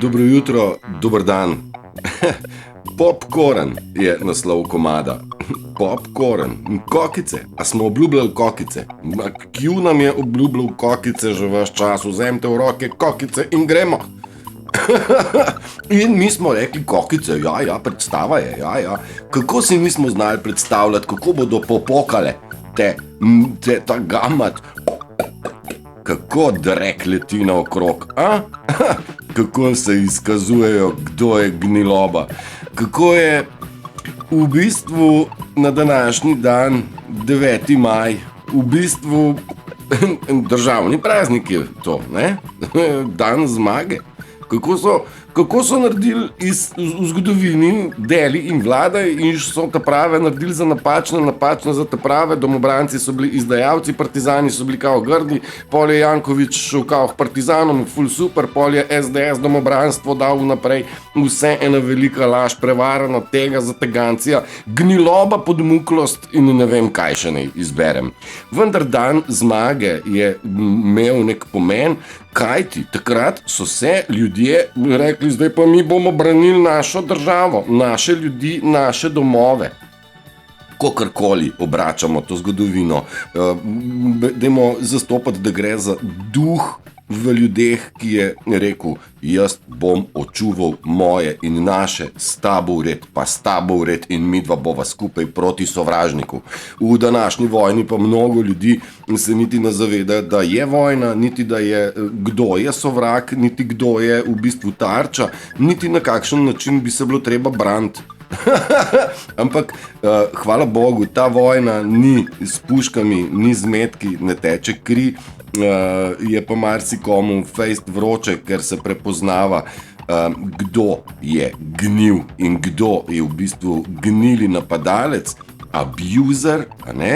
Dobro jutro, dober dan. Popcorn je naslov komada. Popcorn, kokice. A smo obljubljali kokice? Q nam je obljubljal kokice že vaš čas. Vzemite v roke kokice in gremo. In mi smo rekli kokice, ja, predstava je, ja. Kako si nismo znali predstavljati, kako bodo popokale ta gamat. Kako drek leti naokrog, a? Kako se izkazujejo, kdo je gniloba. Kako je v bistvu na današnji dan, 9. maj, v bistvu državni praznik je to, ne? Dan zmage. Kako so naredili v zgodovini deli in vladaj in so te prave naredili za napačne za te prave, domobranci so bili izdajalci, partizani so bili kao grdi, pol je Janković šel kao partizanom, ful super, pol je SDS domobranstvo dal naprej, vse ena velika laž, prevarano tega zategancija, gniloba, podmuklost in ne vem kaj še ne izberem. Vendar dan zmage je imel nek pomen, kajti takrat so se ljudje rekli, zdaj pa mi bomo branili našo državo, naše ljudi, naše domove. Kakorkoli obračamo to zgodovino, dajmo zastopati, da gre za duh v ljudeh, ki je rekel, jaz bom očuval moje in naše, s tabo vred, pa s tabo vred in midva bova skupaj proti sovražniku. V današnji vojni pa mnogo ljudi se niti ne zaveda, da je vojna, niti da je kdo je sovrag, niti kdo je v bistvu tarča, niti na kakšen način bi se bilo treba braniti. Ampak, hvala Bogu, ta vojna ni s puškami, ni z metki, ne teče kri, je pa marsikomu fejst vroče, ker se prepoznava, kdo je gnil in kdo je v bistvu gnili napadalec, abuser,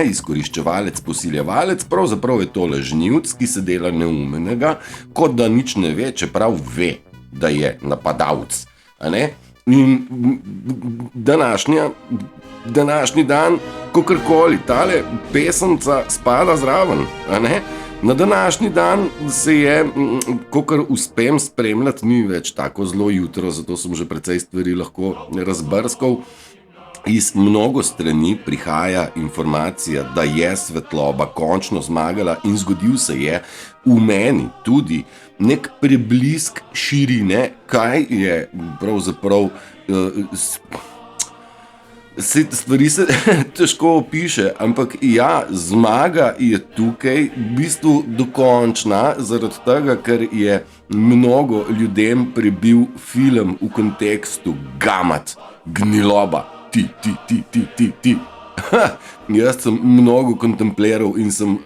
izkoriščevalec, posiljevalec, pravzaprav je to lažnivc, ki se dela neumenega, kot da nič ne ve, čeprav ve, da je napadalec. In današnji dan, kakorkoli, tale pesemca spada zraven, Na današnji dan se je, kakor uspem spremljati, ni več tako zelo jutro, zato sem že precej stvari lahko razbrskal. Iz mnogo strani prihaja informacija, da je svetloba končno zmagala in zgodil se je v meni tudi nek preblisk širine, kaj je pravzaprav... Stvari se težko opiše, ampak ja, zmaga je tukaj v bistvu dokončna, zaradi tega, ker je mnogo ljudem prebil film v kontekstu gamat, gniloba, ti. Jaz sem mnogo kontempliral in sem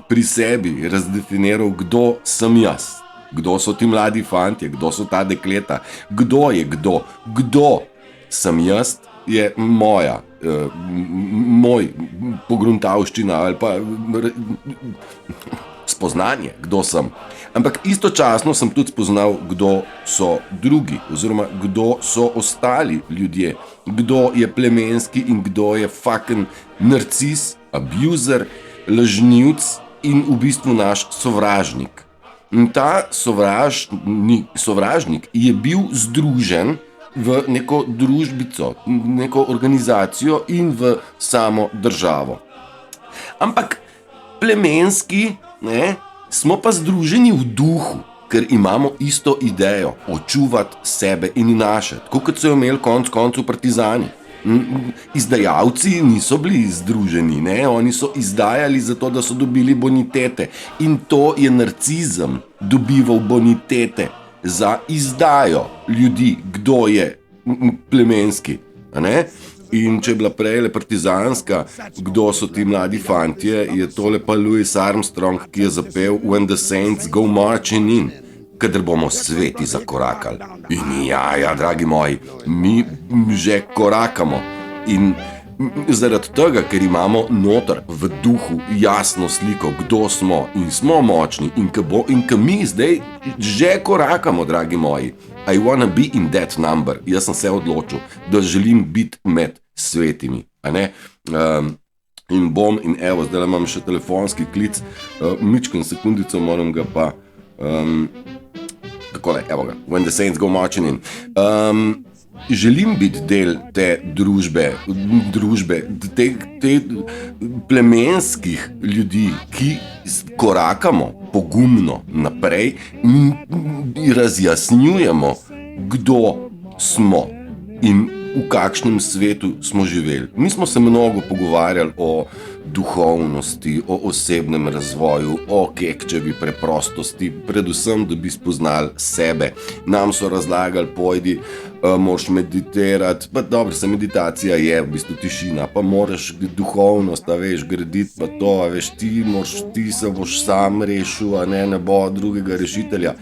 pri sebi razdefiniral, kdo sem jaz, kdo so ti mladi fantje, kdo so ta dekleta, kdo je kdo sem jaz, je moj pogruntavščina ali pa spoznanje, kdo sem. Ampak istočasno sem tudi spoznal, kdo so drugi, oziroma kdo so ostali ljudje, kdo je plemenski in kdo je fucking narcis, abuser, lažnivc in v bistvu naš sovražnik. In ta sovražnik je bil združen v neko družbico, neko organizacijo in v samo državo. Ampak plemenski, smo pa združeni v duhu, ker imamo isto idejo, očuvati sebe in naše, tako kot so jo imeli konec koncev partizani. Izdajalci niso bili združeni, oni so izdajali zato, da so dobili bonitete in to je narcizem, dobival bonitete za izdajo ljudi, kdo je plemenski, in če je bila prej partizanska, kdo so ti mladi fantje, je tole pa Louis Armstrong, ki je zapel When the Saints go marching in, kadar bomo sveti zakorakali. In ja, dragi moji, mi že korakamo in zaradi tega, ker imamo noter v duhu jasno sliko, kdo smo in smo močni in ka mi zdaj že korakamo, dragi moji. I wanna be in that number. Jaz sem se odločil, da želim biti med svetimi. in bom, in evo, zdaj imam še telefonski klic, mičken sekundico, moram ga pa, takole, evo ga, When the Saints Go Marching In. Želim biti del te družbe, te plemenskih ljudi, ki korakamo pogumno naprej in razjasnjujemo, kdo smo in v kakšnem svetu smo živeli. Mi smo se mnogo pogovarjali o duhovnosti, o osebnem razvoju, o kekčevi preprostosti, predvsem, da bi spoznali sebe. Nam so razlagali, pojdi, moraš meditirati, pa dobro, se meditacija je v bistvu tišina, pa moraš duhovnost, veš, graditi, pa to, veš, ti se boš sam rešil, a ne bo drugega rešitelja.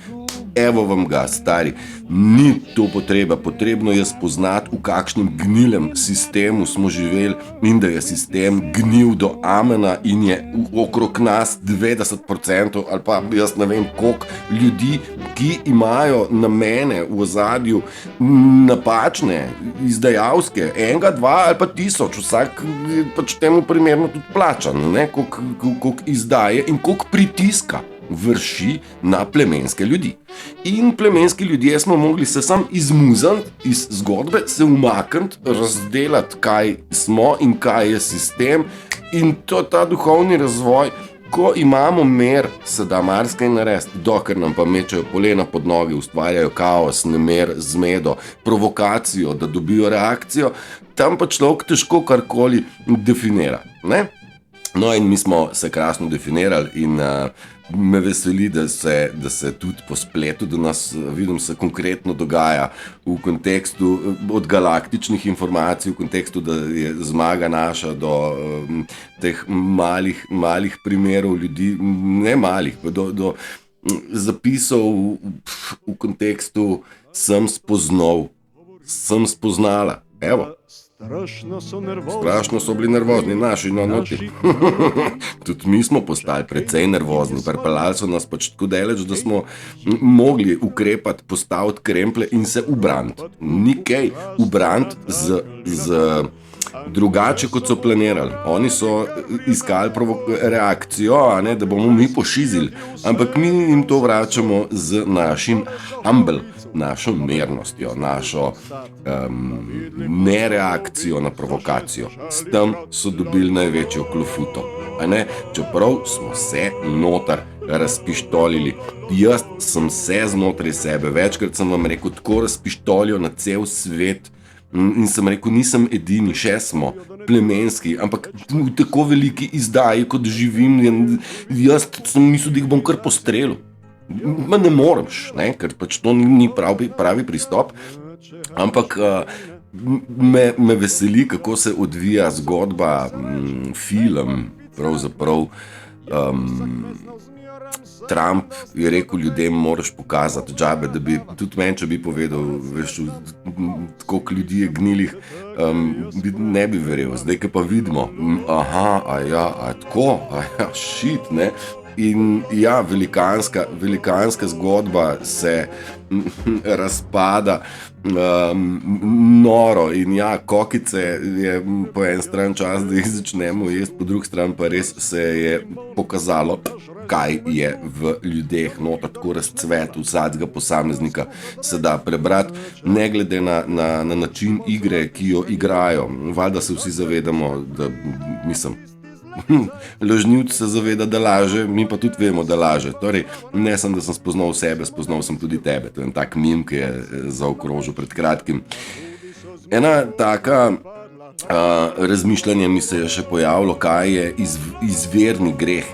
Evo vam ga, stari, ni to potreba, potrebno je spoznati, v kakšnem gnilem sistemu smo živeli in da je sistem gnil do amena in je okrog nas 90% ali pa jaz ne vem koliko ljudi, ki imajo namene v ozadju napačne, izdajalske, enega, dva ali pa 1000, vsak pač temu primerno tudi plačan, koliko izdaje in koliko pritiska vrši na plemenske ljudi. In plemenski ljudje smo mogli se sam izmuzniti iz zgodbe, se umakniti, razdelati, kaj smo in kaj je sistem, in to ta duhovni razvoj, ko imamo mer, se da marsikaj narediti, dokler nam pa mečejo polena pod noge, ustvarjajo kaos, nemir, zmedo, provokacijo, da dobijo reakcijo, tam pa človek težko karkoli definira, ne? No, in mi smo se krasno definirali in me veseli, da se tudi po spletu do nas, vidim, se konkretno dogaja v kontekstu od galaktičnih informacij, v kontekstu, da je zmaga naša do teh malih primerov ljudi, ne malih, pa do zapisov v kontekstu sem spoznala, evo. Strašno so bili nervozni naši noti. Tudi mi smo postali precej nervozni. Pripeljali so nas pač tako daleč, da smo mogli ukrepati, postaviti kremplje in se ubraniti. Nikaj ubraniti z drugače, kot so planirali. Oni so iskali reakcijo, da bomo mi pošizili, ampak mi jim to vračamo z našim humble, našo mernostjo, našo nereakcijo na provokacijo. S tem so dobili največjo klofuto. Čeprav smo se noter razpištolili. Jaz sem se znotraj sebe, večkrat sem vam rekel, tako razpištolijo na cel svet, in sem rekel, nisem edini, še smo plemenski, ampak v tako veliki izdaji, kot živim, jaz sem mislil, da jih bom kar postrelil. Ne moreš, ker pač to ni pravi pristop, ampak me veseli, kako se odvija zgodba, film, pravzaprav. Trump je rekel ljudem, moraš pokazati džabe, da bi tudi meni, če bi povedal, veš, koliko ljudi je gnilih, ne bi verjel. Zdaj, ko pa vidimo, shit, ne? In ja, velikanska zgodba se razpada noro in ja, kokice je po en stran čas, da jih začnemo jesti, po drugi stran pa res se je pokazalo, kaj je v ljudeh noter tako razcvet vsakega posameznika se da prebrati, ne glede na način igre, ki jo igrajo. Valjda se vsi zavedamo, da lažnivc se zaveda, da laže, mi pa tudi vemo, da laže. Torej, ne sem, da sem spoznal sebe, spoznal sem tudi tebe. To je en tak mim, ki je zaokrožil pred kratkim. Ena taka razmišljanje mi se je še pojavilo, kaj je izvirni greh.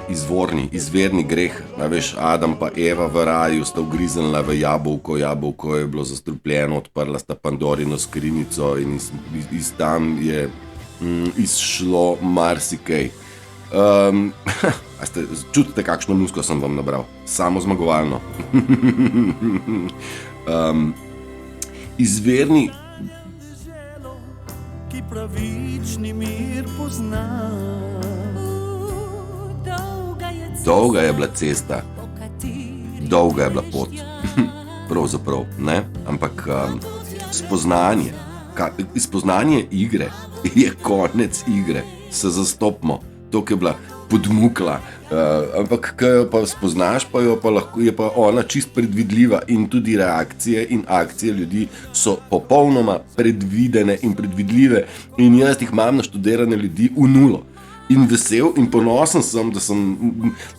Veš, Adam pa Eva v raju sta ugriznila v jabolko je bilo zastrupljeno, odprla sta Pandorino skrinjico in iz tam je izšlo marsikaj. Čutite, kakšno muziko sem vam nabral? Samo zmagovalno. Izvirni ki pravični mir pozna. Dolga je bila cesta, dolga je bila pot. Pravzaprav, ne? Ampak spoznanje igre je konec igre. se zastopimo, to je bila podmukla. Ampak, ko jo pa spoznaš, pa jo pa lahko, je pa ona čist predvidljiva in tudi reakcije in akcije ljudi so popolnoma predvidene in predvidljive in jaz jih imam naštudirane ljudi v nulo. In vesel in ponosen sem, da sem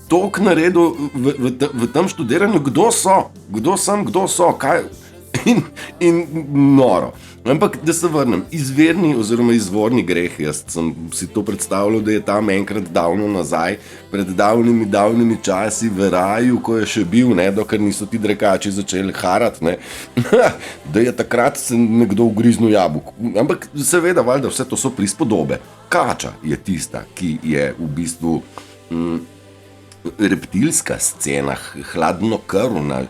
toliko naredil v tem študiranju, kdo so, kaj in noro. Ampak, da se vrnem, izvirni oziroma izvorni greh, jaz sem si to predstavljal, da je tam enkrat davno nazaj, pred davnimi časi v raju, ko je še bil, ne, dokler niso ti drekači začeli harati, ne, da je takrat se nekdo ugriznil jabolko. Ampak seveda, valjda, vse to so prispodobe. Kača je tista, ki je v bistvu reptilska scena, hladnokrvna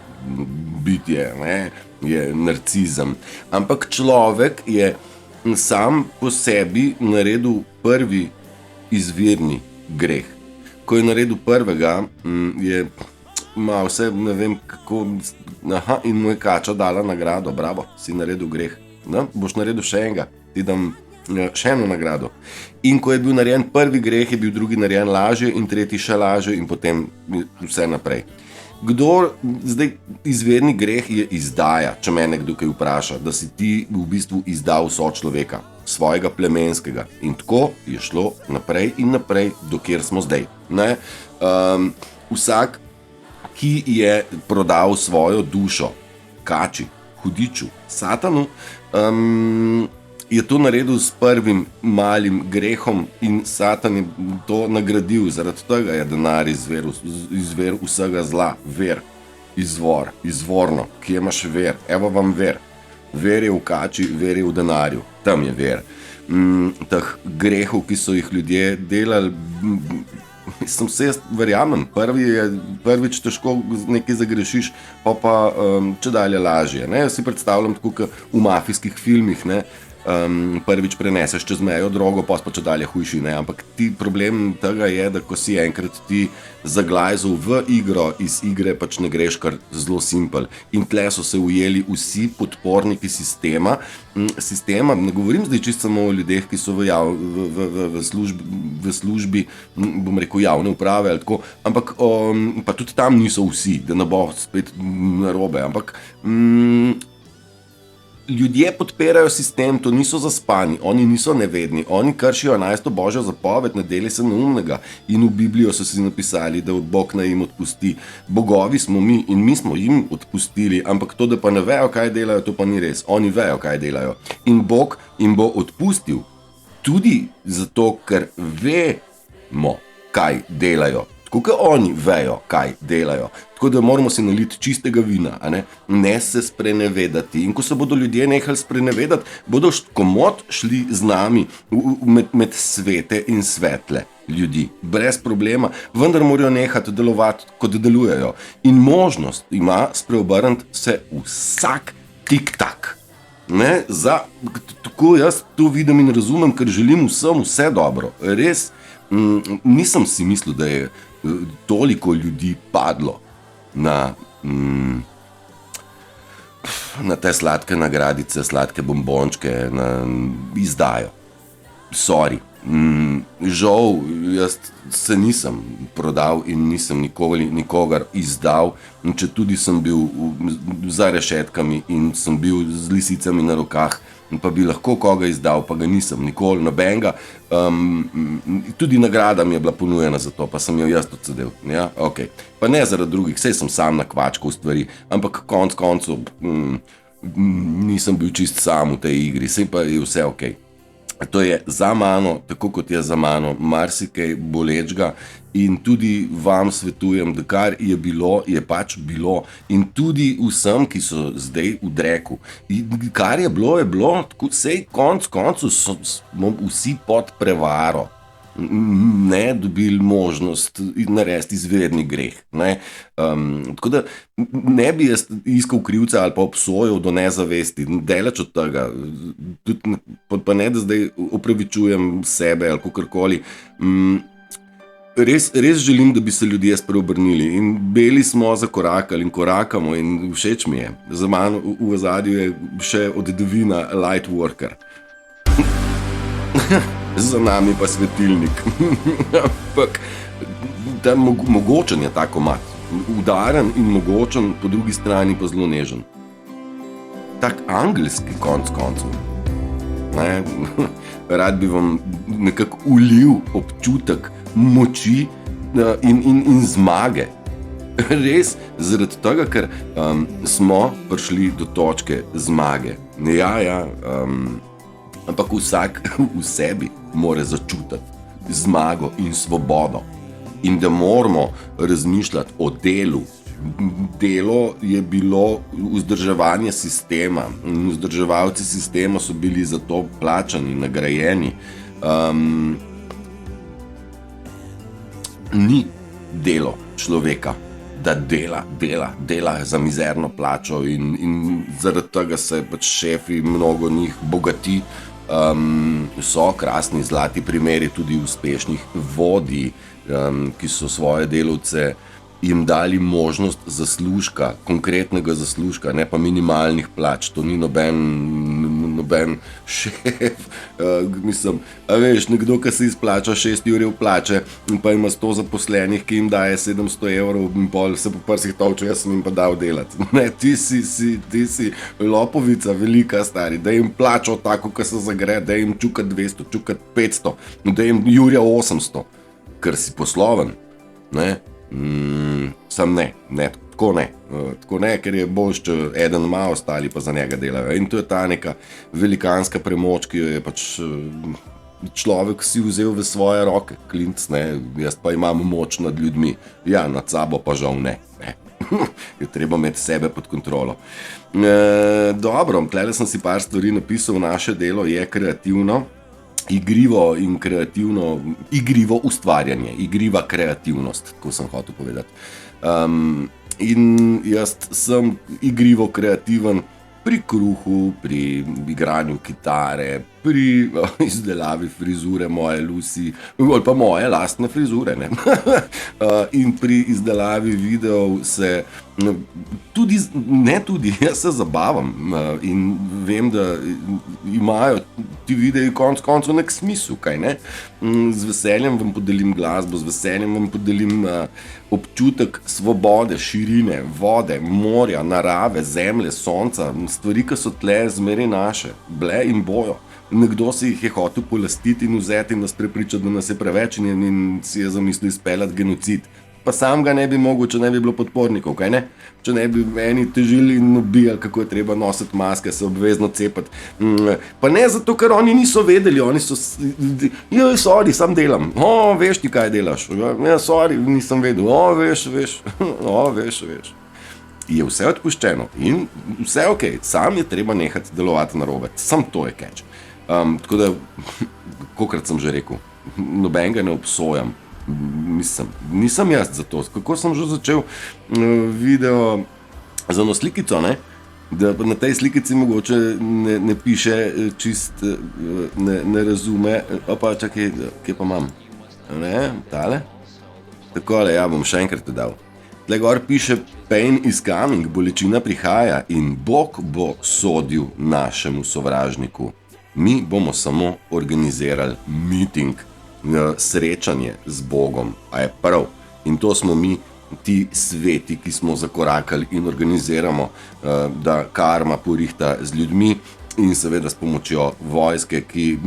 bitje, ne, je narcizem. Ampak človek je sam po sebi naredil prvi izvirni greh. Ko je naredil prvega, je malo vse, ne vem kako, in mu je kača dala nagrado, bravo, si naredil greh. No, boš naredil še enega, ti dam še eno nagrado. In ko je bil narejen prvi greh, je bil drugi narejen lažje in tretji še lažje in potem vse naprej. Zdaj, izvirni greh je izdaja, če me nekdo kaj vpraša, da si ti v bistvu izdal sočloveka, svojega plemenskega. In tako je šlo naprej in naprej, dokjer smo zdaj. Ne? Vsak, ki je prodal svojo dušo kači, hudiču, satanu, je to naredil s prvim malim grehom in Satan je to nagradil. Zaradi tega je denar izvir vsega zla. Ver, izvor, izvorno, kje imaš ver? Evo vam ver. Ver je v kači, ver je v denarju. Tam je ver. Teh grehov, ki so jih ljudje delali, sem se jaz verjamem. Prvič težko nekaj zagrešiš, pa če dalje lažje. Ne? Jaz si predstavljam tako, kot v mafijskih filmih, ne? Prvič preneseš čez mejo drogo, pa če dalje hujši, ne, ampak problem tega je, da ko si enkrat ti zaglajzal v igro, iz igre pač ne greš kar zelo simpel. In tle so se ujeli vsi podporniki sistema, ne govorim zdaj čisto samo o ljudeh, ki so v službi, bom rekel, javne uprave ali tako, ampak pa tudi tam niso vsi, da ne bo spet narobe, ampak ljudje podpirajo sistem, to niso zaspani, oni niso nevedni, oni kršijo 11. božjo zapoved, ne deli se neumnega in v Biblijo so si napisali, da Bog naj jim odpusti. Bogovi smo mi in mi smo jim odpustili, ampak to, da pa ne vejo, kaj delajo, to pa ni res. Oni vejo, kaj delajo. In Bog jim bo odpustil tudi zato, ker vemo, kaj delajo. Tako, ker oni vejo, kaj delajo. Tako da moramo si naliti čistega vina, ne se sprenevedati. In ko se bodo ljudje nehali sprenevedati, bodo komot šli z nami med svete in svetle ljudi. Brez problema, vendar morajo nehati delovati, kot delujejo. In možnost ima spreobrniti se vsak tik-tak. Tako jaz to vidim in razumem, ker želim vsem vse dobro. Res, nisem si mislil, da je toliko ljudi padlo na te sladke nagradice, sladke bombončke, na izdajo. Sorry. Žal, jaz se nisem prodal in nisem nikogar izdal, če tudi sem bil za rešetkami in sem bil z lisicami na rokah, pa bi lahko koga izdal, pa ga nisem, nikoli, nobenega. Tudi nagrada mi je bila ponujena za to, pa sem jo jaz odsedel. Ja? Okay. Pa ne zaradi drugih, sej sem sam nakvačkal stvari, ampak koncu nisem bil čist sam v tej igri, sej pa je vse okej. To je za mano, tako kot je za mano, marsikaj bolečega in tudi vam svetujem, da kar je bilo, je pač bilo. In tudi vsem, ki so zdaj v dreku. Kar je bilo, sej koncu smo vsi pod prevaro. Ne dobili možnost narediti izvirni greh. Tako da ne bi jaz iskal krivca ali pa obsojal do nezavesti, daleč od tega, pa ne da zdaj opravičujem sebe ali kakorkoli. Res želim, da bi se ljudje spreobrnili in beli smo zakorakali in korakamo in všeč mi je. Za mano v ozadju je še od Devina Lightworker. za nami pa svetilnik. Ampak mogočen je ta komad, udaren in mogočen, po drugi strani pa zelo nežen. Tak angelski konc koncev. Rad bi vam nekako ulil občutek moči in zmage. Res, zaradi tega, ker smo prišli do točke zmage. Ampak vsak v sebi mora začutiti zmago in svobodo. In da moramo razmišljati o delu. Delo je bilo vzdrževanje sistema. Vzdrževalci sistema so bili za to plačani, nagrajeni. Ni delo človeka, da dela za mizerno plačo in zaradi tega se pač šefi, mnogo njih bogati. So krasni zlati primeri tudi uspešnih vodij, ki so svoje delavce jim dali možnost zaslužka, konkretnega zaslužka, ne pa minimalnih plač. To ni noben šef. Mislim, a veš, nekdo, ki si izplača 6 ur plače in pa ima 100 zaposlenih, ki jim daje 700 evrov in pol se po prsih tolče, jaz sem jim pa dal delati. Ne, ti si lopovica velika, stari, da jim plačal tako, ko se zagre, da jim čukat 200, čukat 500, da jim jurja 800, ker si posloven, ne? Sam ne, tako ne, ker je bolj, če eden ima, ostali pa za njega delajo. In to je ta neka velikanska premoč, ki jo je pač človek si vzel v svoje roke, klinc, ne, jaz pa imam moč nad ljudmi, ja, nad sabo pa žal ne. Je treba imeti sebe pod kontrolo. Dobro, tlele sem si par stvari napisal, naše delo je kreativno, igrivo in kreativno, igrivo ustvarjanje, igriva kreativnost, tako sem hotel povedati. In jaz sem igrivo kreativen pri kruhu, pri igranju kitare, pri izdelavi frizure moje Lucy, ali pa moje lastne frizure, ne? In pri izdelavi videov se jaz se zabavam in vem, da imajo ti videi konc koncev nek smisel, kaj ne? Z veseljem vam podelim glasbo, z veseljem vam podelim občutek svobode, širine, vode, morja, narave, zemlje, sonca, stvari, ki so tle zmeraj naše, bile in bojo. Nekdo si jih je hotel polastiti in vzeti in nas prepričati, da nas je preveč in si je zamislil izpeljati genocid. Pa sam ga ne bi mogel, če ne bi bilo podpornikov, kaj ne? Če ne bi eni težili in ubijali, kako je treba nositi maske, se obvezno cepati. Pa ne zato, ker oni niso vedeli, oni so... sorry, sam delam. Veš ti, kaj delaš? Sorry, nisem vedel. Veš. Je vse odpuščeno in vse okej, sam je treba nehati delovati narobe. Sam to je catch. Tako da, kolikrat sem že rekel, nobenega ne obsojam. Nisem jaz za to. Kako sem že začel video za eno slikico, ne? Da na tej slikici mogoče ne piše čist, ne razume. Opa, čakaj, kje pa imam? Ne, tale? Takole, ja, bom še enkrat dal. Tle gor piše pain is coming, bolečina prihaja in Bog bo sodil našemu sovražniku. Mi bomo samo organizirali meeting, srečanje z Bogom, a je prav. In to smo mi, ti sveti, ki smo zakorakali in organiziramo, da karma porihta z ljudmi in seveda s pomočjo vojske, ki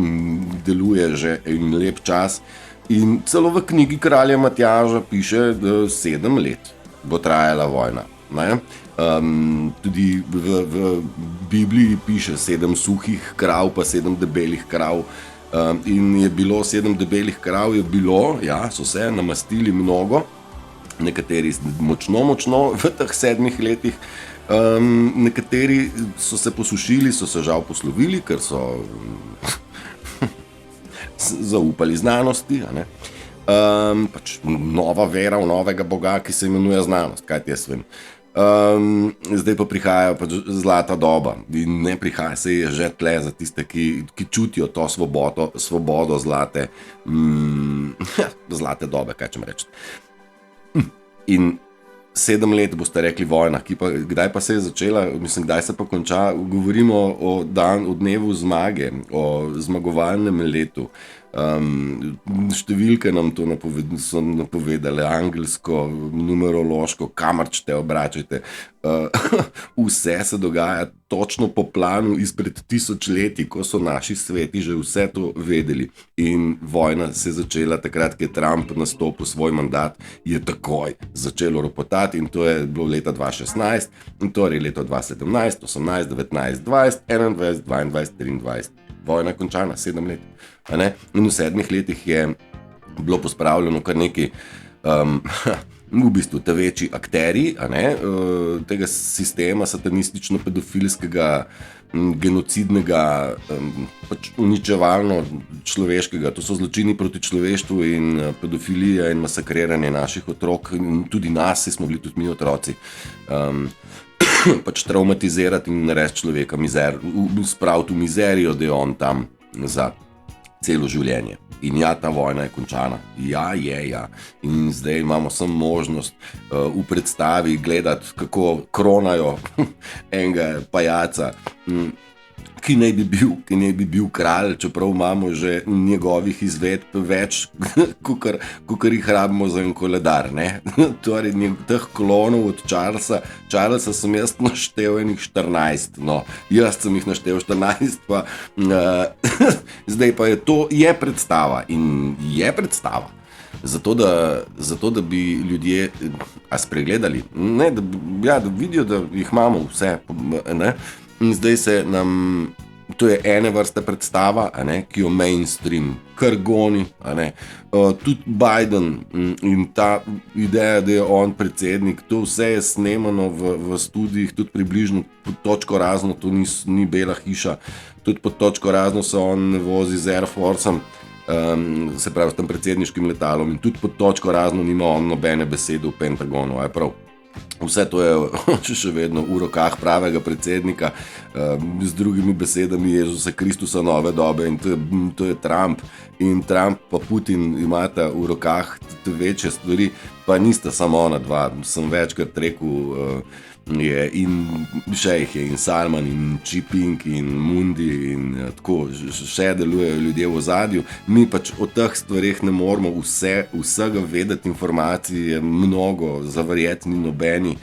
deluje že en lep čas. In celo v knjigi kralja Matjaža piše, da 7 let bo trajala vojna. Tudi v Bibliji piše 7 suhih krav, pa 7 debelih krav. In je bilo 7 debelih krav, ja, so se namastili mnogo, nekateri močno v teh 7 letih, nekateri so se posušili, so se žal poslovili, ker so zaupali znanosti, a ne? Pač nova vera v novega Boga, ki se imenuje znanost, kaj ti jaz vem. Zdaj pa prihaja pač zlata doba in ne prihaja, se je že tle za tiste, ki čutijo to svobodo zlate dobe, kaj čem reči. In 7 let boste rekli vojna, kdaj pa se je začela, mislim, kdaj se pa konča, govorimo o dnevu zmage, o zmagovalnem letu. Številke nam to so napovedale, angelsko, numerološko, kamor te obračajte. Vse se dogaja točno po planu izpred 1000 leti, ko so naši sveti že vse to vedeli. In vojna se je začela takrat, ko je Trump nastopil svoj mandat, je takoj začelo ropotati in to je bilo leta 2016, in torej leto 2017, 18, 19, 20, 21, 22, 23. Vojna je končana, 7 let. In v 7 letih je bilo pospravljeno kar nekaj, v bistvu te večji akteri tega sistema satanistično-pedofilskega, genocidnega, pač uničevalno človeškega. To so zločini proti človeštvu in pedofilija in masakriranje naših otrok, in tudi nas, smo bili tudi mi otroci. Pač traumatizirati in narediti človeka spraviti v mizerijo, da je on tam za celo življenje. In ja, ta vojna je končana. Ja. In zdaj imamo samo možnost v predstavi gledati, kako kronajo enega pajaca, ki naj bi bil kralj, čeprav imamo že njegovih izvedb več, kakor jih rabimo za en koledar. Torej, teh klonov od Charlesa sem jaz naštel enih 14. No, jaz sem jih naštel 14, pa zdaj pa je predstava in je predstava. Zato, da bi ljudje spregledali, da vidijo, da jih imamo vse, In zdaj se nam, to je ene vrste predstava, ki jo mainstream kar goni, tudi Biden in ta ideja, da je on predsednik, to vse je snemano v studijih, tudi približno pod točko razno, to ni Bela hiša, tudi pod točko razno se on vozi z Air Forceom, se pravi s tem predsedniškim letalom, in tudi pod točko razno nima on nobene besede v Pentagonu, je prav. Vse to je še vedno v rokah pravega predsednika, z drugimi besedami Jezusa Kristusa nove dobe, in to je Trump. In Trump pa Putin imata v rokah večje stvari, pa nista samo ona dva, sem večkrat rekel, je in šejh je in Salman in Xi Jinping in Mundi in tako, še delujejo ljudje v ozadju. Mi pač o teh stvareh ne moramo vsega vedeti, informacij je mnogo, zaverjeti ni nobeni,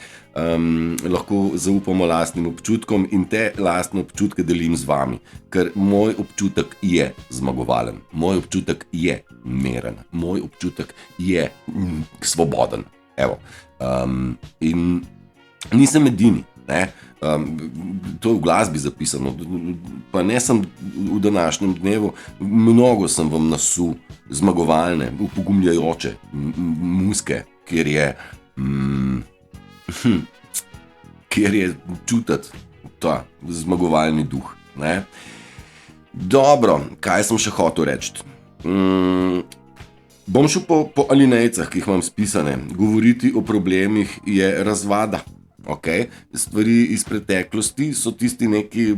lahko zaupamo lastnim občutkom in te lastne občutke delim z vami, ker moj občutek je zmagovalen, moj občutek je meren, moj občutek je svoboden. Evo. In nisem edini, to je v glasbi zapisano, pa ne sem v današnjem dnevu, mnogo sem vam nasul zmagovalne, upogumljajoče muske, kjer je čutiti ta zmagovalni duh. Dobro, kaj sem še hotel reči? Bom šel po alinejcah, ki jih imam spisane. Govoriti o problemih je razvada. Okay. Stvari iz preteklosti so tisti neki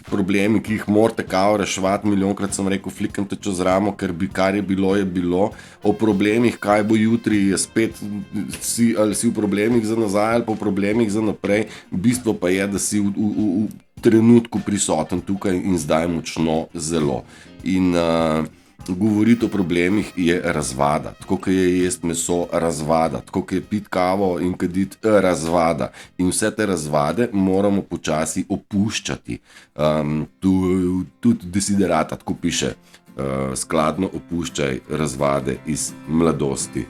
problemi, ki jih morate kao reševati. Milijonkrat sem rekel, flikam te čez ramo, ker kar je bilo. O problemih, kaj bo jutri, je spet ali si v problemih za nazaj ali pa v problemih za naprej. Bistvo pa je, da si v trenutku prisoten tukaj in zdaj močno zelo. In govoriti o problemih je razvada, tako kot je jesti meso razvada, tako kot je piti kavo in kaditi razvada. In vse te razvade moramo počasi opuščati. Tudi desiderata, tako piše, skladno opuščaj razvade iz mladosti.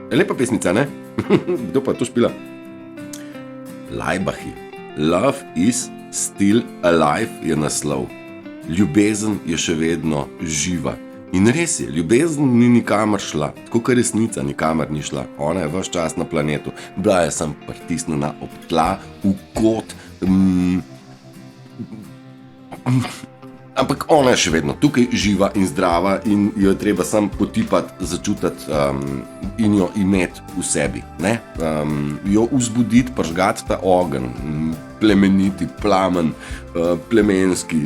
Lepa pesnica, ne? Kdo pa to špila? Lajbahi. Love is Still Alive je naslov. Ljubezen je še vedno živa. In res je, ljubezen ni nikamor šla, tako kot resnica nikamor ni šla. Ona je ves čas na planetu. Bila je sem pritisnjena ob tla, v kot. Ampak ona je še vedno tukaj živa in zdrava in jo je treba sam potipati, začutiti in jo imeti v sebi. Jo vzbuditi, pržgati ta ogenj, plemeniti, plamen, plemenski,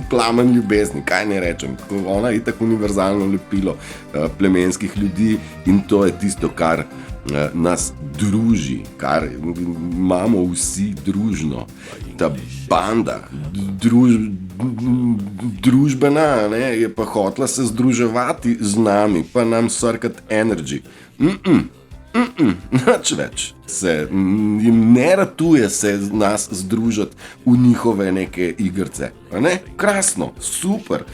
plamen ljubezni, kaj ne rečem. Ona je tako univerzalno lepilo plemenskih ljudi in to je tisto, kar nas druži, kar imamo vsi družno. Ta banda, družbena, ne, je pa hotela se združevati z nami, pa nam srkati energy. Nič več. Jim ne ratuje se nas združiti v njihove neke igrice. Ne? Krasno, super.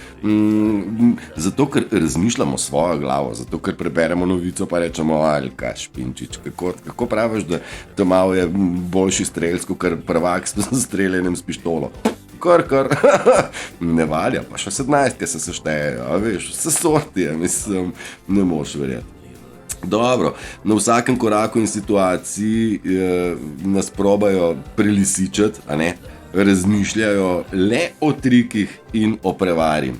Zato, ker razmišljamo svojo glavo, zato, ker preberemo novico pa rečemo, kaj špinčič, kako praviš, da malo je boljši strelsko, ker prvak s streljanjem s pištolo. Kar, ne valja, pa še 17 se sešteje, veš, vse sorti, mislim, ne moš verjeti. Dobro, na vsakem koraku in situaciji nas probajo prelisičati, a ne? Razmišljajo le o trikih in o prevari.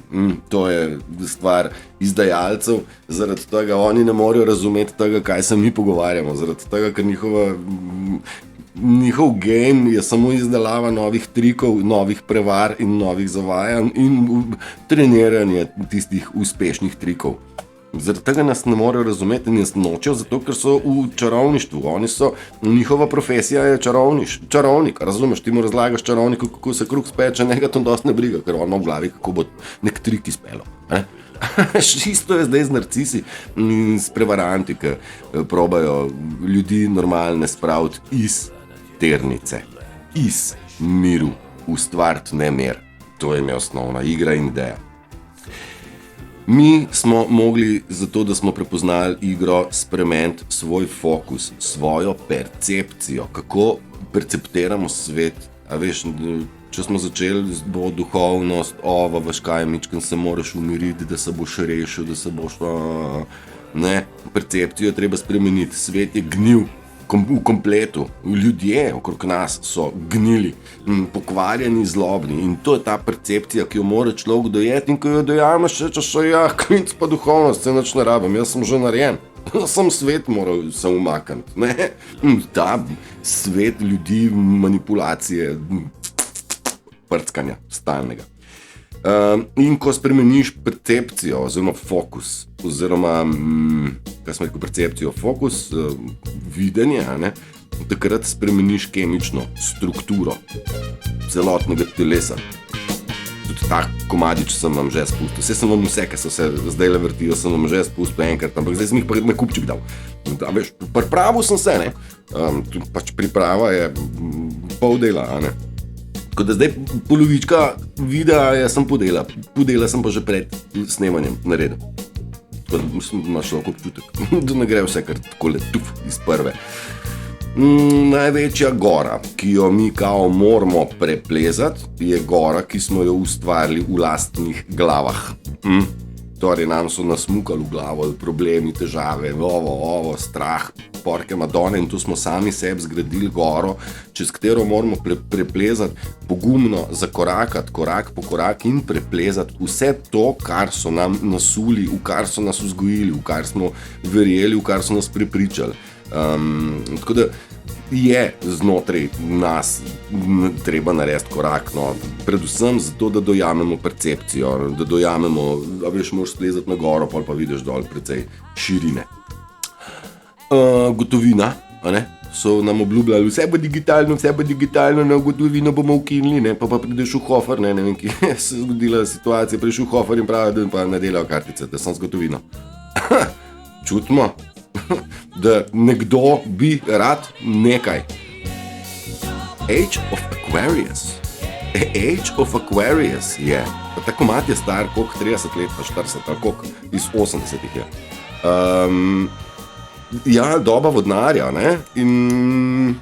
To je stvar izdajalcev, zaradi tega oni ne morejo razumeti tega, kaj se mi pogovarjamo, zaradi tega, ker njihov game je samo izdelava novih trikov, novih prevar in novih zavajanj in treniranje tistih uspešnih trikov. Zaradi tega nas ne morejo razumeti in nas nočejo, zato ker so v čarovništvu. Njihova profesija je čarovnik, razumeš? Ti mu razlagaš čarovniku, kako se kruh speče, njega to dosti ne briga, ker on v glavi, kako bo nek trik izpelo. Isto je zdaj z narcisi in s prevaranti, ki probajo ljudi normalne spraviti iz ternice, iz miru, ustvariti nemir. To je osnovna igra in ideja. Mi smo mogli, zato da smo prepoznali igro, spremeniti svoj fokus, svojo percepcijo, kako perceptiramo svet. A veš, če smo začeli z duhovnost, veš kaj, mičken se moraš umiriti, da se boš rešil, da se boš... Ne, percepcijo je treba spremeniti, svet je gnil. V kompletu, ljudje okrog nas so gnili, pokvarjeni, zlobni in to je ta percepcija, ki jo mora človek dojeti in ko jo dojameš, rečeš, klinc pa duhovnost, se nič ne rabim, jaz sem že narejen, sem svet moral se umakniti, ne? Ta svet ljudi, manipulacije, prckanja stalnega. In ko spremeniš percepcijo oziroma fokus, oziroma, kaj smo rekel, percepcijo, fokus, videnje, ne, takrat spremeniš kemično strukturo celotnega telesa. Tudi tak komadič sem vam že spustil. Vse sem vam vse, ki so se zdaj le vrtijo, sem vam že spustil enkrat, ampak zdaj sem jih pa na kupček dal. Veš, pripravil sem se, ne, pač priprava je pol dela, ne. Tako da zdaj polovička videa jaz sem podela sem pa že pred snemanjem naredil. Tako da imaš lahko občutek, da ne gre vse kar takole tuf iz prve. Največja gora, ki jo mi kao moramo preplezati, je gora, ki smo jo ustvarili v lastnih glavah. Torej nam so nasmukali v glavo, problemi, težave, strah, porke madone in tu smo sami sebi zgradili goro, čez katero moramo preplezati, pogumno zakorakati, korak po korak in preplezati vse to, kar so nam nasuli, v kar so nas vzgojili, v kar smo verjeli, v kar so nas prepričali. Tako da je znotraj nas treba narediti korak, no, predvsem zato, da dojamemo percepcijo, da dojamemo, da veš, moraš splezati na goro, pa vidiš dol precej širine. Gotovina, a ne? So nam obljubljali, vse bo digitalno, na gotovino bomo ukinili, ne, pa prideš v Hofer, ne vem, ki se je zgodila situacija, prideš v Hofer in pravi, da pa ne delajo kartice, da sem z gotovino. Čutimo, da nekdo bi rad nekaj. Age of Aquarius je. Ta komad je star, koliko 30 let, pa 40, ali koliko iz 80-ih je. Ja, doba vodnarja, ne? In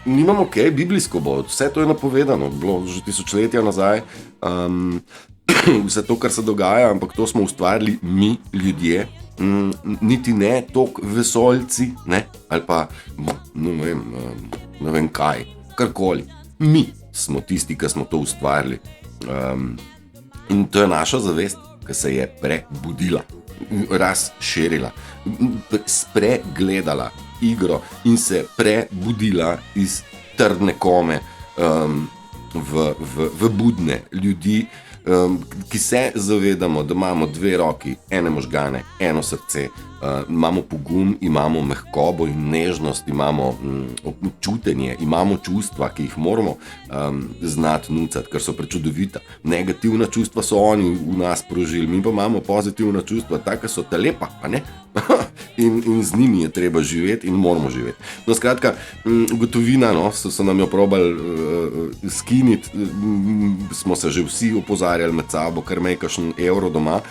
nimamo kaj, biblijsko bo, vse to je napovedano, bilo že tisočletja nazaj. Vse to, kar se dogaja, ampak to smo ustvarili mi, ljudje, niti ne toliko vesoljci, ne, ali pa, ne vem kaj, karkoli. Mi smo tisti, ki smo to ustvarili. In to je naša zavest, ki se je prebudila, razširila, spregledala igro in se prebudila iz trdne kome v budne ljudi, ki se zavedamo, da imamo dve roki, ene možgane, eno srce, imamo pogum, imamo mehkobo in nežnost, imamo občutenje, imamo čustva, ki jih moramo znati nucati, ker so prečudovita. Negativna čustva so oni v nas prožili, mi pa imamo pozitivna čustva, taka so telepa, a ne? in z njimi je treba živeti in moramo živeti. No, skratka, gotovina, no, so nam jo probali skiniti, smo se že vsi opozarjali med sabo, ker me je kakšen evro doma,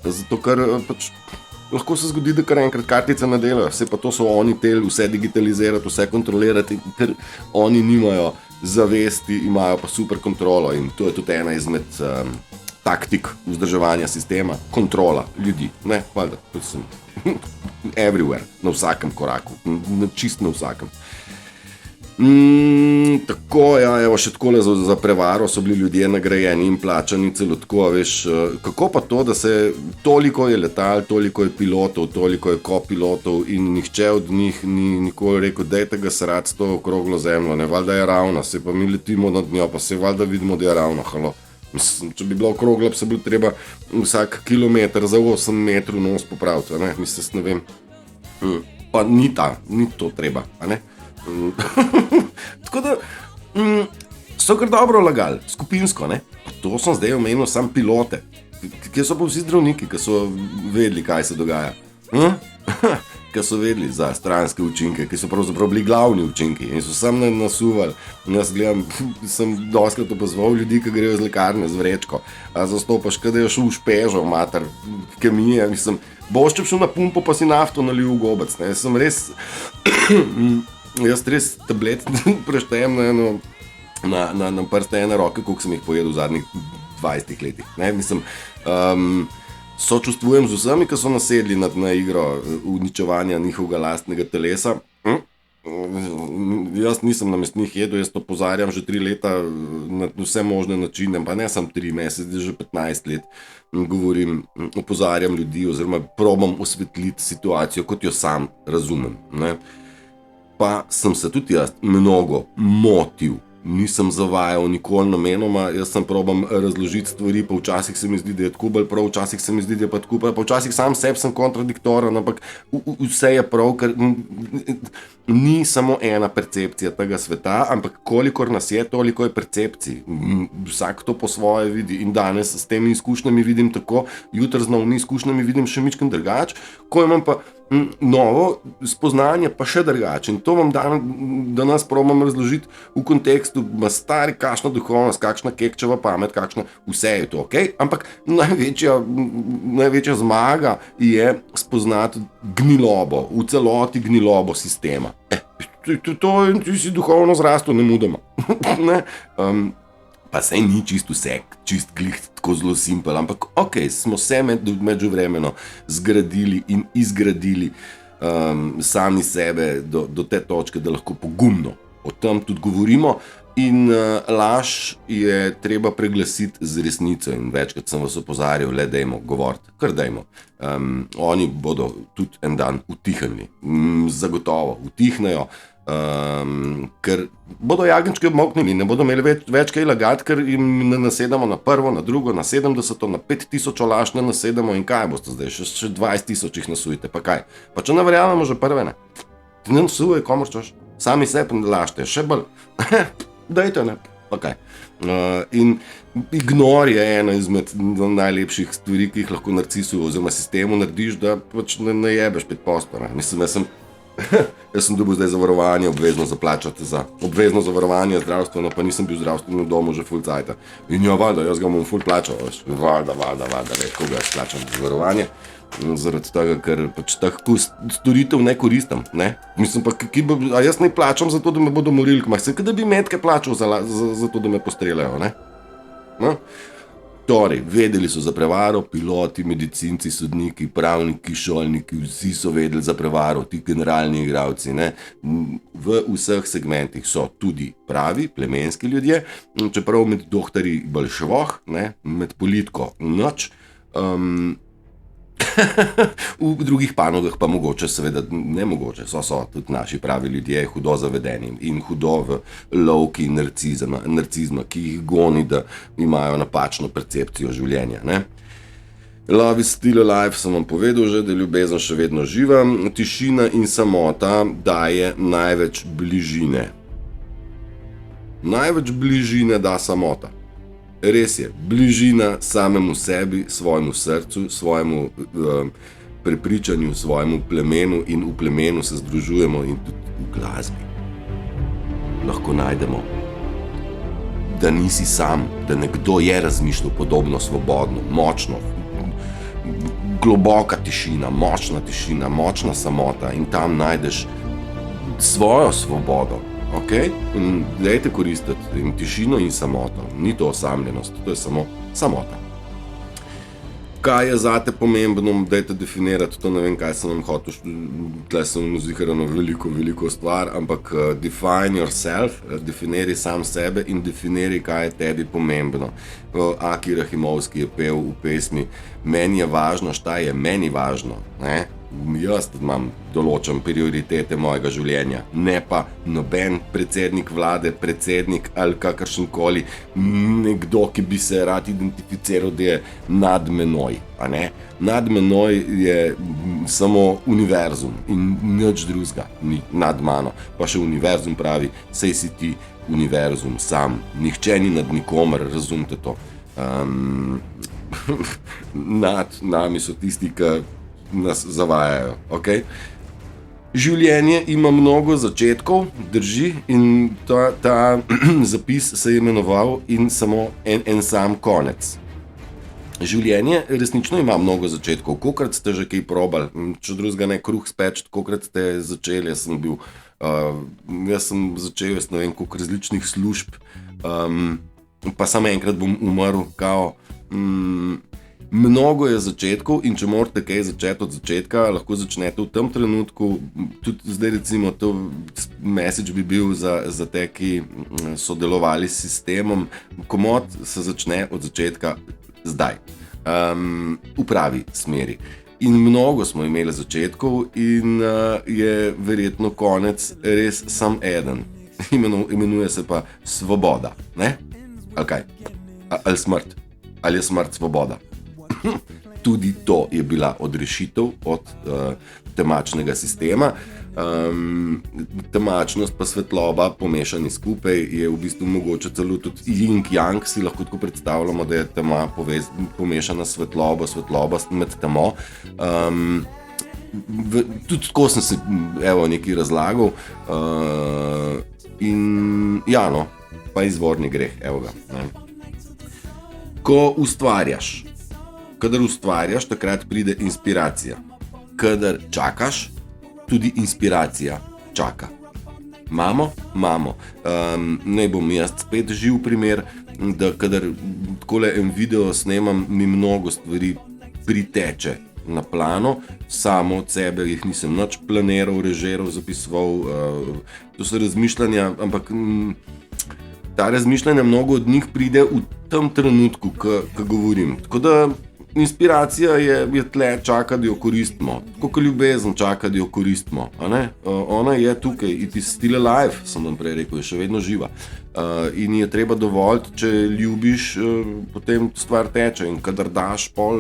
zato ker pač lahko se zgodi, da kar enkrat kartice ne delajo, vse pa to so oni tel, vse digitalizirati, vse kontrolirati, ker oni nimajo zavesti, imajo pa super kontrolo in to je tudi ena izmed taktik vzdrževanja sistema, kontrola ljudi, ne, valjda, to sem everywhere, na vsakem koraku, čist na vsakem. Tako, ja, evo, še takole za prevaro so bili ljudje nagrajeni in plačani celo tako, veš, kako pa to, da se toliko je letal, toliko je pilotov, toliko je kopilotov in nihče od njih ni nikoli rekel, dajte ga srati s to okroglo zemljo, ne, valjda je ravna, se pa mi letimo nad njo, pa se valjda vidimo, da je ravna, halo. Mislim, če bi bila okrogla, bi se bilo treba vsak kilometer za 8 metrov nos popraviti, ne, mislim, ne vem, pa ni to treba, a ne. Tako da so kar dobro lagali, skupinsko, ne. To sem zdaj omenil sam pilote, ki so pa vsi zdravniki, ki so vedeli, kaj se dogaja. Ki so vedeli za stranske učinke, ki so pravzaprav bili glavni učinki in so sam nasuvali. Jaz gledam, sem dostkrat opazval ljudi, ki grejo iz lekarne z vrečko, a zastopaš, kada je šel v špežo, mater, kemije, mislim, boš če šel na pumpo, pa si nafto nalil v gobec, ne, jaz res tablet preštejem na prste ene roke, koliko sem jih pojedel v zadnjih 20 letih. Ne? Mislim, sočustvujem z vsemi, ki so nasedli na igro uničevanja njihovega lastnega telesa. Jaz nisem namest njih jedel, jaz to opozarjam že 3 leta na vse možne načine, pa ne sam 3 mesece, že 15 let govorim, opozarjam ljudi oziroma probam osvetliti situacijo, kot jo sam razumem. Ne? Pa sem se tudi jaz mnogo motil, nisem zavajal nikoli namenoma, jaz sem probam razložiti stvari, pa včasih se mi zdi, da je tako bolj prav, včasih se mi zdi, da je pa tako, pa včasih sam sebi sem kontradiktoren, ampak vse je prav, ker ni samo ena percepcija tega sveta, ampak kolikor nas je, toliko je percepcij. Vsak to po svoje vidi in danes s temi izkušnjami vidim tako, jutri z novimi izkušnjami vidim še mičken drugač, ko imam pa novo spoznanje pa še drugače in to vam danes probam razložiti v kontekstu, ma stari, kakšna duhovnost, kakšna kekčeva pamet, kakšna, vse je to okej, ampak največja zmaga je spoznati gnilobo, v celoti gnilobo sistema. Ti si duhovno zrastel nemudoma. Ne? Pa sej ni čist vse, čist glih tako zelo simpel, ampak okej, smo se međuvremeno zgradili in izgradili sami sebe do te točke, da lahko pogumno o tem tudi govorimo in laž je treba preglasiti z resnico in večkrat sem vas opozarjal, le dajmo govoriti, kar dajmo. Oni bodo tudi en dan utihnili, zagotovo utihnejo, ker bodo jagenčke obmoknili, ne bodo imeli več kaj lagati, ker jim ne nasedamo na prvo, na drugo, na 70, na 5000 laž ne nasedamo in kaj boste zdaj, še 20,000 jih nasujete, pa kaj? Pa če ne verjamemo že prve, ne? Ti ne nasuje, komor češ, sami sebi lažte, še bolj, dajte, ne, pa kaj? In ignor je ena izmed najlepših stvari, ki jih lahko narcisu oziroma sistemu narediš, da pač ne jebeš 5%, ne? Mislim, jaz sem dobil zdaj zavarovanje, obvezno zaplačati za obvezno zavarovanje zdravstveno, pa nisem bil v zdravstvenem domu že full cajta. In jo, valjda, jaz ga bom full plačal, valjda, redko ga jaz plačam zavarovanje, zaradi tega, ker pač tako storitev ne koristim, ne? Mislim pa, a jaz ne plačam za to, da me bodo morili, da bi metke plačal za to, da me postreljajo, ne? No? Torej, vedeli so za prevaro, piloti, medicinci, sodniki, pravniki, šolniki, vsi so vedeli za prevaro, ti generalni igralci, ne. V vseh segmentih so tudi pravi, plemenski ljudje, čeprav med doktorji bolj švoh, ne, med politiko nič. V drugih panogah pa mogoče, seveda nemogoče, so tudi naši pravi ljudje hudo zavedeni in hudo v lovki narcizma, ki jih goni, da imajo napačno percepcijo življenja, ne. Love is still alive, sem vam povedal že, da je ljubezen še vedno živa. Tišina in samota daje največ bližine. Največ bližine da samota. Res je, bližina samemu sebi, svojemu srcu, svojemu prepričanju, svojemu plemenu, in v plemenu se združujemo, in tudi v glasbi lahko najdemo, da nisi sam, da nekdo je razmišljal podobno, svobodno, močno, globoka tišina, močna samota, in tam najdeš svojo svobodo. Okay? In dajte koristiti in tišino in samoto. Ni to osamljenost, to je samo samota. Kaj je zate pomembno, dajte definirati, to ne vem, kaj sem vam hotel, tle sem muzikarano veliko stvar, ampak define yourself, definiri sam sebe in definiri, kaj je tebi pomembno. Aki Rahimovski je pel v pesmi Meni je važno, šta je meni važno, ne? Jaz imam določen prioritete mojega življenja, ne pa noben predsednik vlade, predsednik ali kakršenkoli nekdo, ki bi se rad identificiral, da je nad menoj, a ne? Nad menoj je samo univerzum in nič drugega ni nad mano. Pa še univerzum pravi, sej si ti univerzum sam, nihče ni nad nikomer, razumete to. Nad nami so tisti, ki nas zavajajo, ok? Življenje ima mnogo začetkov, drži, in ta zapis se je imenoval In samo en sam konec. Življenje resnično ima mnogo začetkov. Kolikrat ste že kaj probali, če drugega ne, kruh speč, kolikrat ste začeli, jaz sem začel, ne vem, koliko različnih služb, pa samo enkrat bom umrl, kao. Mnogo je začetkov, in če morate kaj začeti od začetka, lahko začnete v tem trenutku. Tudi zdaj recimo to message bi bil za te, ki so delovali s sistemom. Komot se začne od začetka zdaj, v pravi smeri. In mnogo smo imeli začetkov in je verjetno konec res sam eden. Imenuje se pa svoboda, ne? Ali kaj? Ali smrt? Ali je smrt svoboda? Tudi to je bila odrešitev od temačnega sistema. Temačnost pa svetloba pomešani skupaj je v bistvu mogoče celo tudi yin-yang, si lahko tako predstavljamo, da je tema pomešana svetloba med temo. Tudi tako sem se nekaj razlagal. In ja, no, pa izvorni greh, evo ga. Ne. Ko ustvarjaš, kadar ustvarjaš, takrat pride inspiracija. Kadar čakaš, tudi inspiracija čaka. Mamo. Naj bom jaz spet živ primer, da kadar takole en video snemam, mi mnogo stvari priteče na plano, samo od sebe, jih nisem nič planiral, režiral, zapisoval. To so razmišljanja, ampak ta razmišljanja, mnogo od njih pride v tem trenutku, ko govorim. Tako da inspiracija je tle, čaka, da jo koristimo. Tako kot ljubezen čaka, da jo koristimo. Ona je tukaj, it is still alive, sem vam prej rekel, je še vedno živa. In je treba dovolj, če ljubiš, potem stvar teče, in kadar daš, pol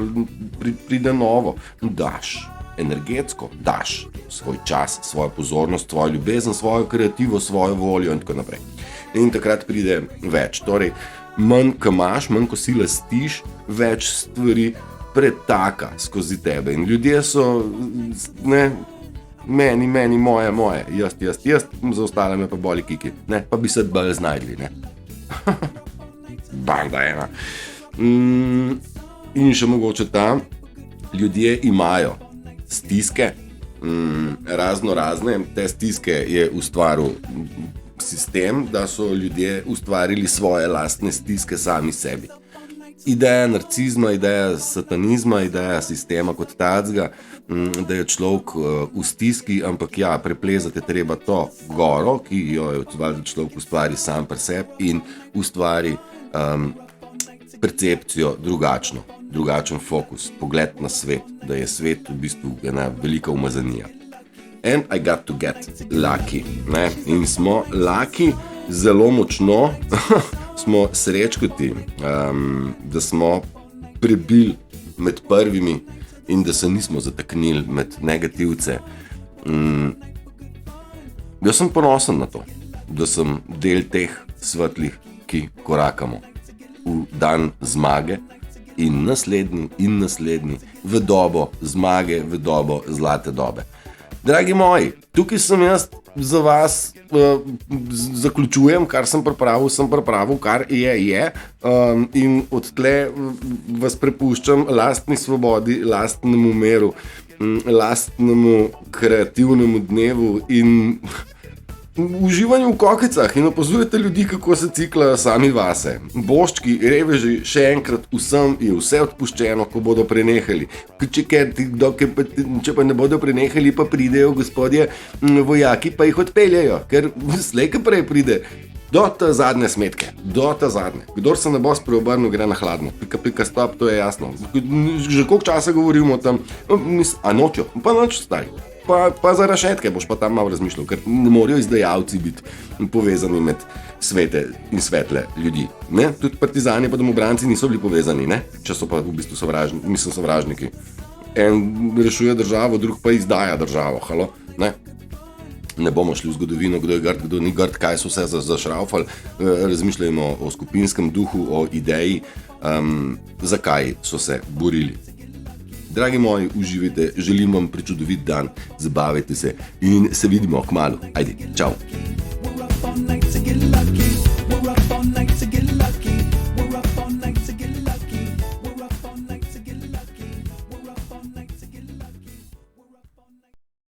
pride novo. Daš, energetsko daš svoj čas, svojo pozornost, svojo ljubezen, svojo kreativo, svojo voljo in tako naprej. In takrat pride več. Torej, manj, ko imaš, manj, ko si lastiš, več stvari pretaka skozi tebe. In ljudje so, ne, meni, moje, jaz, za ostale me pa boli kiki, ne, pa bi se bolj znajdli, ne. Banda ena. In še mogoče ljudje imajo stiske, razne, te stiske je ustvaril sistem, da so ljudje ustvarili svoje lastne stiske sami sebi. Ideja narcizma, ideja satanizma, ideja sistema kot tacga, da je človek v stiski, ampak ja, preplezati je treba to goro, ki jo je človek ustvari sam pri sebi in ustvari percepcijo drugačen fokus, pogled na svet, da je svet v bistvu ena velika umazanija. And I got to get lucky. Ne? In smo lucky zelo močno, smo srečkoti, da smo prebili med prvimi in da se nismo zataknili med negativce. Jaz sem ponosen na to, da sem del teh svetlih, ki korakamo v dan zmage in naslednji v dobo zmage, v dobo zlate dobe. Dragi moji, tukaj sem jaz za vas, zaključujem, kar sem pripravil, kar je, in odtle vas prepuščam lastni svobodi, lastnemu miru, lastnemu kreativnemu dnevu in uživanju v kokicah in opazujete ljudi, kako se ciklajo sami vase. Boščki, reveži, še enkrat vsem je vse odpuščeno, ko bodo prenehali. Če pa ne bodo prenehali, pa pridejo gospodje vojaki, pa jih odpeljajo, ker slej ko prej pride do te zadnje smetke, do te zadnje. Kdor se ne bo spreobrnil, gre na hladno. Pika stop, to je jasno. Že koliko časa govorimo tam, a nočjo, pa noč staj. Pa za rašetke boš pa tam malo razmišljal, ker ne morajo izdajalci biti povezani med svete in svetle ljudi. Ne? Tudi partizani pa domobranci niso bili povezani, ne? Če so pa v bistvu sovražniki. En rešuje državo, drug pa izdaja državo. Halo? Ne bomo šli v zgodovino, kdo je grd, kdo ni grd, kaj so vse zašraufali. Razmišljajmo o skupinskem duhu, o ideji, zakaj so se borili. Dragi moji, uživajte, želim vam prečudovit dan, zabavajte se in se vidimo kmalu. Ajde, čau!